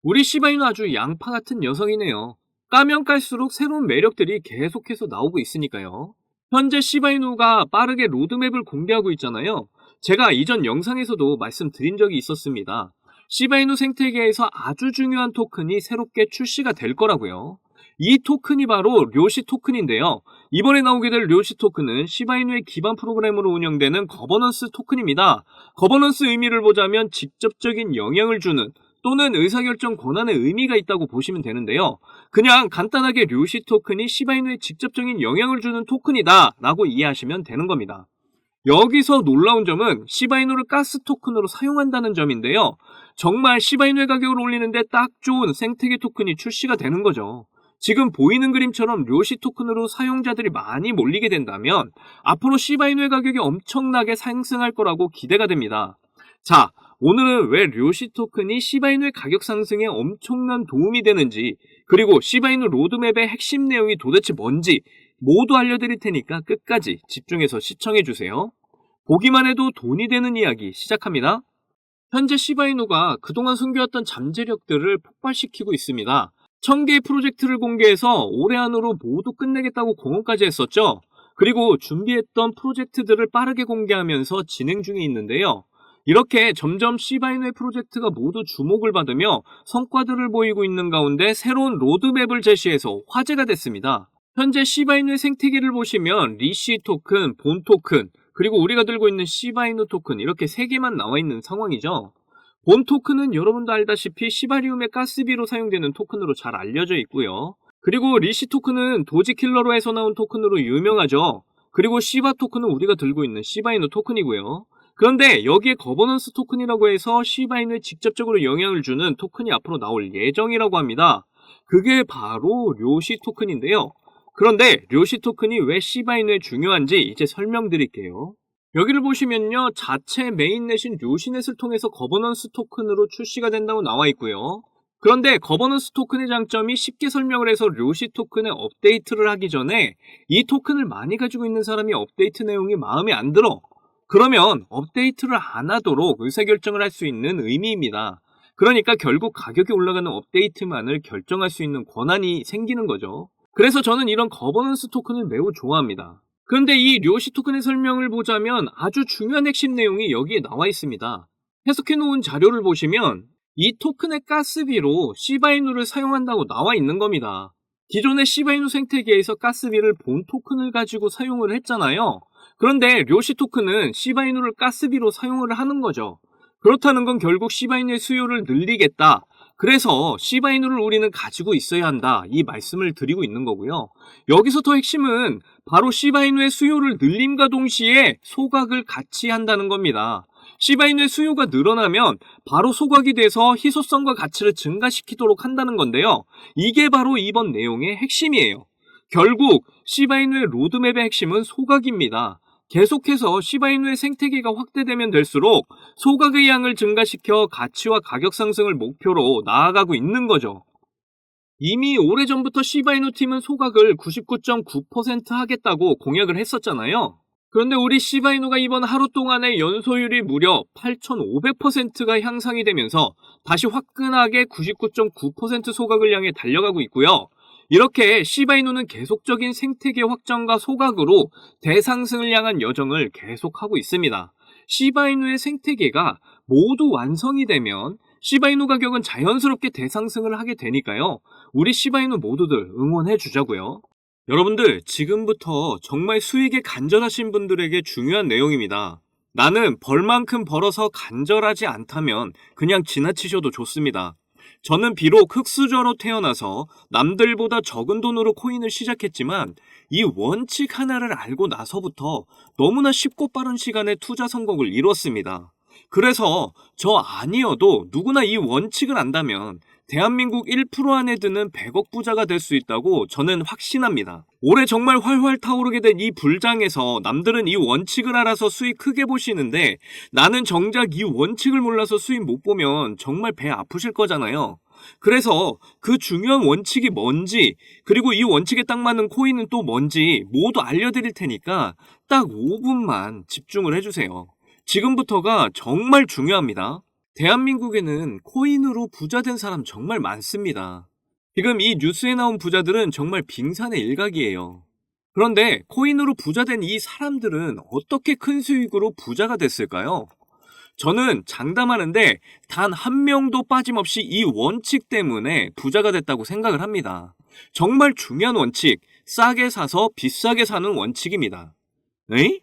우리 시바이는 아주 양파 같은 녀석이네요. 까면 깔수록 새로운 매력들이 계속해서 나오고 있으니까요. 현재 시바이누가 빠르게 로드맵을 공개하고 있잖아요. 제가 이전 영상에서도 말씀드린 적이 있었습니다. 시바이누 생태계에서 아주 중요한 토큰이 새롭게 출시가 될 거라고요. 이 토큰이 바로 료시 토큰인데요. 이번에 나오게 될 료시 토큰은 시바이누의 기반 프로그램으로 운영되는 거버넌스 토큰입니다. 거버넌스 의미를 보자면 직접적인 영향을 주는 또는 의사결정 권한의 의미가 있다고 보시면 되는데요. 그냥 간단하게 료시 토큰이 시바이누에 직접적인 영향을 주는 토큰이다 라고 이해하시면 되는 겁니다. 여기서 놀라운 점은 시바이누를 가스 토큰으로 사용한다는 점인데요. 정말 시바이누의 가격을 올리는데 딱 좋은 생태계 토큰이 출시가 되는 거죠. 지금 보이는 그림처럼 료시 토큰으로 사용자들이 많이 몰리게 된다면 앞으로 시바이누의 가격이 엄청나게 상승할 거라고 기대가 됩니다. 자, 오늘은 왜 료시 토큰이 시바이누의 가격 상승에 엄청난 도움이 되는지, 그리고 시바이누 로드맵의 핵심 내용이 도대체 뭔지 모두 알려드릴 테니까 끝까지 집중해서 시청해주세요. 보기만 해도 돈이 되는 이야기 시작합니다. 현재 시바이누가 그동안 숨겨왔던 잠재력들을 폭발시키고 있습니다. 1000개의 프로젝트를 공개해서 올해 안으로 모두 끝내겠다고 공언까지 했었죠. 그리고 준비했던 프로젝트들을 빠르게 공개하면서 진행 중에 있는데요. 이렇게 점점 시바이누의 프로젝트가 모두 주목을 받으며 성과들을 보이고 있는 가운데 새로운 로드맵을 제시해서 화제가 됐습니다. 현재 시바이누의 생태계를 보시면 리시 토큰, 본 토큰, 그리고 우리가 들고 있는 시바이누 토큰 이렇게 3개만 나와 있는 상황이죠. 본 토큰은 여러분도 알다시피 시바리움의 가스비로 사용되는 토큰으로 잘 알려져 있고요. 그리고 리시 토큰은 도지킬러로 해서 나온 토큰으로 유명하죠. 그리고 시바 토큰은 우리가 들고 있는 시바이누 토큰이고요. 그런데 여기에 거버넌스 토큰이라고 해서 시바이누에 직접적으로 영향을 주는 토큰이 앞으로 나올 예정이라고 합니다. 그게 바로 료시 토큰인데요. 그런데 료시 토큰이 왜 시바이누에 중요한지 이제 설명드릴게요. 여기를 보시면요, 자체 메인넷인 료시넷을 통해서 거버넌스 토큰으로 출시가 된다고 나와 있고요. 그런데 거버넌스 토큰의 장점이 쉽게 설명을 해서 료시 토큰에 업데이트를 하기 전에 이 토큰을 많이 가지고 있는 사람이 업데이트 내용이 마음에 안 들어. 그러면 업데이트를 안 하도록 의사결정을 할 수 있는 의미입니다. 그러니까 결국 가격이 올라가는 업데이트만을 결정할 수 있는 권한이 생기는 거죠. 그래서 저는 이런 거버넌스 토큰을 매우 좋아합니다. 그런데 이 료시 토큰의 설명을 보자면 아주 중요한 핵심 내용이 여기에 나와 있습니다. 해석해 놓은 자료를 보시면 이 토큰의 가스비로 시바이누를 사용한다고 나와 있는 겁니다. 기존의 시바이누 생태계에서 가스비를 본 토큰을 가지고 사용을 했잖아요. 그런데 료시 토큰은 시바이누를 가스비로 사용을 하는 거죠. 그렇다는 건 결국 시바이누의 수요를 늘리겠다. 그래서 시바이누를 우리는 가지고 있어야 한다. 이 말씀을 드리고 있는 거고요. 여기서 더 핵심은 바로 시바이누의 수요를 늘림과 동시에 소각을 같이 한다는 겁니다. 시바이누의 수요가 늘어나면 바로 소각이 돼서 희소성과 가치를 증가시키도록 한다는 건데요. 이게 바로 이번 내용의 핵심이에요. 결국 시바이누의 로드맵의 핵심은 소각입니다. 계속해서 시바이누의 생태계가 확대되면 될수록 소각의 양을 증가시켜 가치와 가격 상승을 목표로 나아가고 있는 거죠. 이미 오래전부터 시바이누 팀은 소각을 99.9% 하겠다고 공약을 했었잖아요. 그런데 우리 시바이누가 이번 하루 동안의 연소율이 무려 8,500%가 향상이 되면서 다시 화끈하게 99.9% 소각을 향해 달려가고 있고요. 이렇게 시바이누는 계속적인 생태계 확장과 소각으로 대상승을 향한 여정을 계속하고 있습니다. 시바이누의 생태계가 모두 완성이 되면 시바이누 가격은 자연스럽게 대상승을 하게 되니까요. 우리 시바이누 모두들 응원해 주자고요. 여러분들, 지금부터 정말 수익에 간절하신 분들에게 중요한 내용입니다. 나는 벌만큼 벌어서 간절하지 않다면 그냥 지나치셔도 좋습니다. 저는 비록 흙수저로 태어나서 남들보다 적은 돈으로 코인을 시작했지만 이 원칙 하나를 알고 나서부터 너무나 쉽고 빠른 시간에 투자 성공을 이뤘습니다. 그래서 저 아니어도 누구나 이 원칙을 안다면 대한민국 1% 안에 드는 100억 부자가 될 수 있다고 저는 확신합니다. 올해 정말 활활 타오르게 된 이 불장에서 남들은 이 원칙을 알아서 수익 크게 보시는데 나는 정작 이 원칙을 몰라서 수익 못 보면 정말 배 아프실 거잖아요. 그래서 그 중요한 원칙이 뭔지, 그리고 이 원칙에 딱 맞는 코인은 또 뭔지 모두 알려드릴 테니까 딱 5분만 집중을 해주세요. 지금부터가 정말 중요합니다. 대한민국에는 코인으로 부자 된 사람 정말 많습니다. 지금 이 뉴스에 나온 부자들은 정말 빙산의 일각이에요. 그런데 코인으로 부자 된 이 사람들은 어떻게 큰 수익으로 부자가 됐을까요? 저는 장담하는데 단 한 명도 빠짐없이 이 원칙 때문에 부자가 됐다고 생각을 합니다. 정말 중요한 원칙, 싸게 사서 비싸게 사는 원칙입니다. 에이?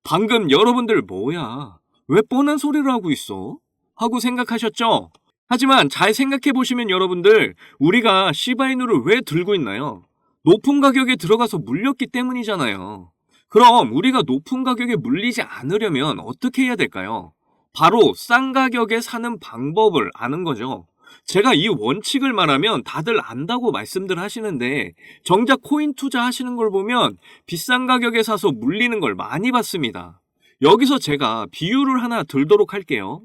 방금 여러분들 뭐야? 왜 뻔한 소리를 하고 있어? 하고 생각하셨죠? 하지만 잘 생각해 보시면 여러분들, 우리가 시바이누를 왜 들고 있나요? 높은 가격에 들어가서 물렸기 때문이잖아요. 그럼 우리가 높은 가격에 물리지 않으려면 어떻게 해야 될까요? 바로 싼 가격에 사는 방법을 아는 거죠. 제가 이 원칙을 말하면 다들 안다고 말씀들 하시는데 정작 코인 투자하시는 걸 보면 비싼 가격에 사서 물리는 걸 많이 봤습니다. 여기서 제가 비유를 하나 들도록 할게요.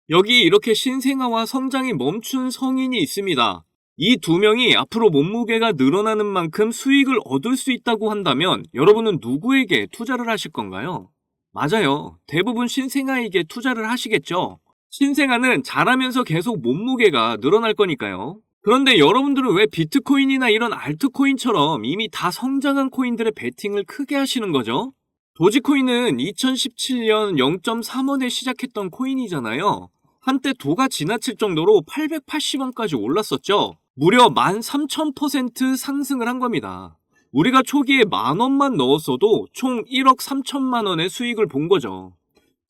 여기 이렇게 신생아와 성장이 멈춘 성인이 있습니다. 이 두 명이 앞으로 몸무게가 늘어나는 만큼 수익을 얻을 수 있다고 한다면 여러분은 누구에게 투자를 하실 건가요? 맞아요. 대부분 신생아에게 투자를 하시겠죠. 신생아는 자라면서 계속 몸무게가 늘어날 거니까요. 그런데 여러분들은 왜 비트코인이나 이런 알트코인처럼 이미 다 성장한 코인들의 베팅을 크게 하시는 거죠? 도지코인은 2017년 0.3원에 시작했던 코인이잖아요. 한때 도가 지나칠 정도로 880원까지 올랐었죠. 무려 13,000% 상승을 한 겁니다. 우리가 초기에 10,000원만 넣었어도 총 1억 3천만 원의 수익을 본 거죠.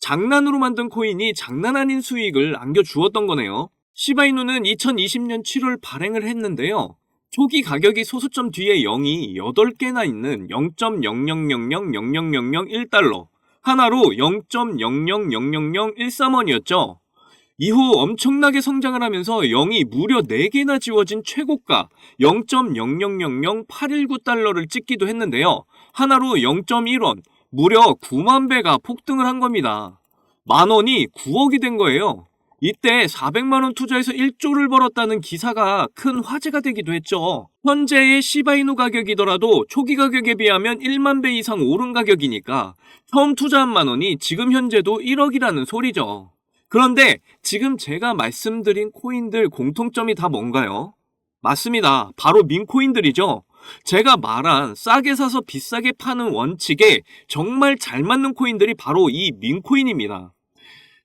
장난으로 만든 코인이 장난 아닌 수익을 안겨주었던 거네요. 시바이누는 2020년 7월 발행을 했는데요. 초기 가격이 소수점 뒤에 0이 8개나 있는 0.000000001달러, 하나로 0.0000013원이었죠. 이후 엄청나게 성장을 하면서 0이 무려 4개나 지워진 최고가 0.0000819달러를 찍기도 했는데요. 하나로 0.1원, 무려 9만 배가 폭등을 한 겁니다. 만원이 9억이 된 거예요. 이때 400만원 투자해서 1조를 벌었다는 기사가 큰 화제가 되기도 했죠. 현재의 시바이누 가격이더라도 초기 가격에 비하면 1만 배 이상 오른 가격이니까 처음 투자한 만원이 지금 현재도 1억이라는 소리죠. 그런데 지금 제가 말씀드린 코인들 공통점이 다 뭔가요? 맞습니다. 바로 민코인들이죠. 제가 말한 싸게 사서 비싸게 파는 원칙에 정말 잘 맞는 코인들이 바로 이 민코인입니다.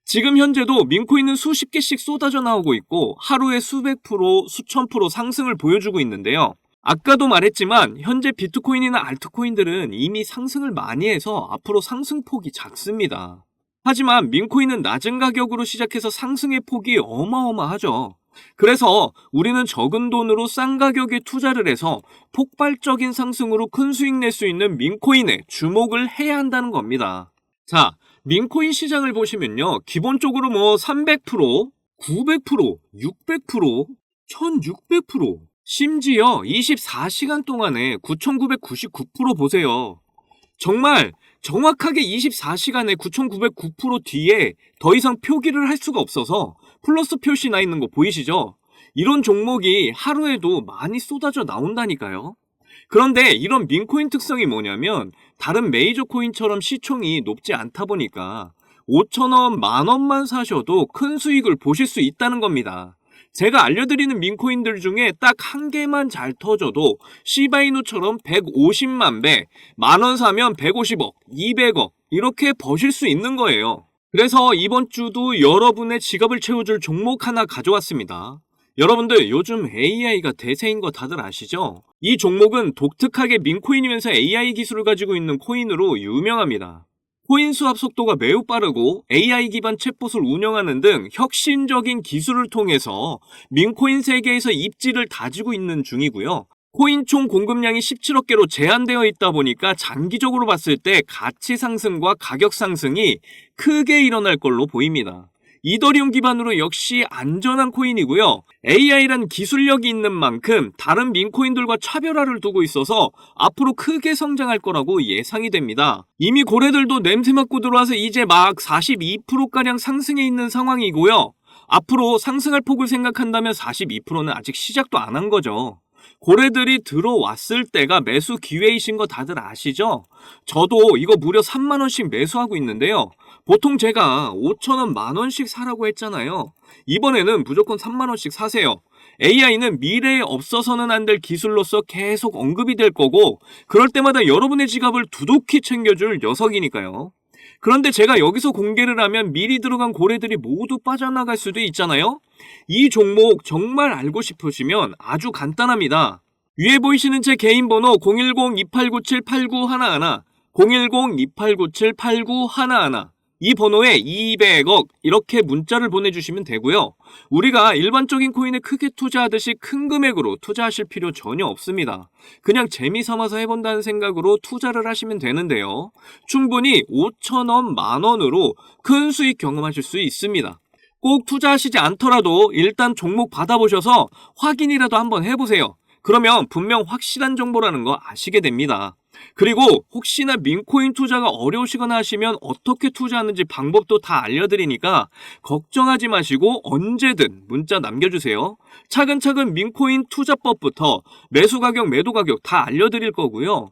지금 현재도 민코인은 수십 개씩 쏟아져 나오고 있고 하루에 수백 프로, 수천 프로 상승을 보여주고 있는데요. 아까도 말했지만 현재 비트코인이나 알트코인들은 이미 상승을 많이 해서 앞으로 상승폭이 작습니다. 하지만 민코인은 낮은 가격으로 시작해서 상승의 폭이 어마어마하죠. 그래서 우리는 적은 돈으로 싼 가격에 투자를 해서 폭발적인 상승으로 큰 수익 낼 수 있는 민코인에 주목을 해야 한다는 겁니다. 자, 민코인 시장을 보시면요. 기본적으로 300%, 900%, 600%, 1600%, 심지어 24시간 동안에 9999% 보세요. 정말 정확하게 24시간에 9909% 뒤에 더 이상 표기를 할 수가 없어서 플러스 표시 나 있는 거 보이시죠? 이런 종목이 하루에도 많이 쏟아져 나온다니까요. 그런데 이런 민코인 특성이 뭐냐면 다른 메이저 코인처럼 시총이 높지 않다 보니까 5,000원, 만원만 사셔도 큰 수익을 보실 수 있다는 겁니다. 제가 알려드리는 민코인들 중에 딱 한 개만 잘 터져도 시바이누처럼 150만 배, 만원 사면 150억, 200억 이렇게 버실 수 있는 거예요. 그래서 이번 주도 여러분의 지갑을 채워줄 종목 하나 가져왔습니다. 여러분들 요즘 AI가 대세인 거 다들 아시죠? 이 종목은 독특하게 민코인이면서 AI 기술을 가지고 있는 코인으로 유명합니다. 코인 수합 속도가 매우 빠르고 AI 기반 챗봇을 운영하는 등 혁신적인 기술을 통해서 민코인 세계에서 입지를 다지고 있는 중이고요. 코인 총 공급량이 17억 개로 제한되어 있다 보니까 장기적으로 봤을 때 가치 상승과 가격 상승이 크게 일어날 걸로 보입니다. 이더리움 기반으로 역시 안전한 코인이고요. AI란 기술력이 있는 만큼 다른 민코인들과 차별화를 두고 있어서 앞으로 크게 성장할 거라고 예상이 됩니다. 이미 고래들도 냄새 맡고 들어와서 이제 막 42%가량 상승해 있는 상황이고요. 앞으로 상승할 폭을 생각한다면 42%는 아직 시작도 안 한 거죠. 고래들이 들어왔을 때가 매수 기회이신 거 다들 아시죠? 저도 이거 무려 3만원씩 매수하고 있는데요. 보통 제가 5,000원, 만원씩 사라고 했잖아요. 이번에는 무조건 3만원씩 사세요. AI는 미래에 없어서는 안 될 기술로서 계속 언급이 될 거고, 그럴 때마다 여러분의 지갑을 두둑히 챙겨줄 녀석이니까요. 그런데 제가 여기서 공개를 하면 미리 들어간 고래들이 모두 빠져나갈 수도 있잖아요. 이 종목 정말 알고 싶으시면 아주 간단합니다. 위에 보이시는 제 개인 번호 010-2897-8911, 010-2897-8911, 이 번호에 200억 이렇게 문자를 보내주시면 되고요. 우리가 일반적인 코인에 크게 투자하듯이 큰 금액으로 투자하실 필요 전혀 없습니다. 그냥 재미삼아서 해본다는 생각으로 투자를 하시면 되는데요. 충분히 5,000원, 만원으로 큰 수익 경험하실 수 있습니다. 꼭 투자하시지 않더라도 일단 종목 받아보셔서 확인이라도 한번 해보세요. 그러면 분명 확실한 정보라는 거 아시게 됩니다. 그리고 혹시나 민코인 투자가 어려우시거나 하시면 어떻게 투자하는지 방법도 다 알려드리니까 걱정하지 마시고 언제든 문자 남겨주세요. 차근차근 민코인 투자법부터 매수 가격, 매도 가격 다 알려드릴 거고요.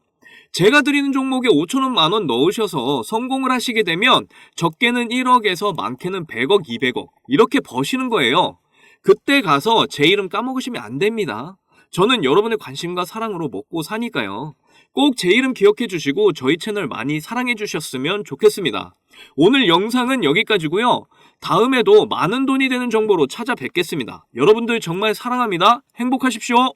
제가 드리는 종목에 5,000원, 만원 넣으셔서 성공을 하시게 되면 적게는 1억에서 많게는 100억, 200억 이렇게 버시는 거예요. 그때 가서 제 이름 까먹으시면 안 됩니다. 저는 여러분의 관심과 사랑으로 먹고 사니까요. 꼭 제 이름 기억해 주시고 저희 채널 많이 사랑해 주셨으면 좋겠습니다. 오늘 영상은 여기까지고요. 다음에도 많은 돈이 되는 정보로 찾아뵙겠습니다. 여러분들 정말 사랑합니다. 행복하십시오.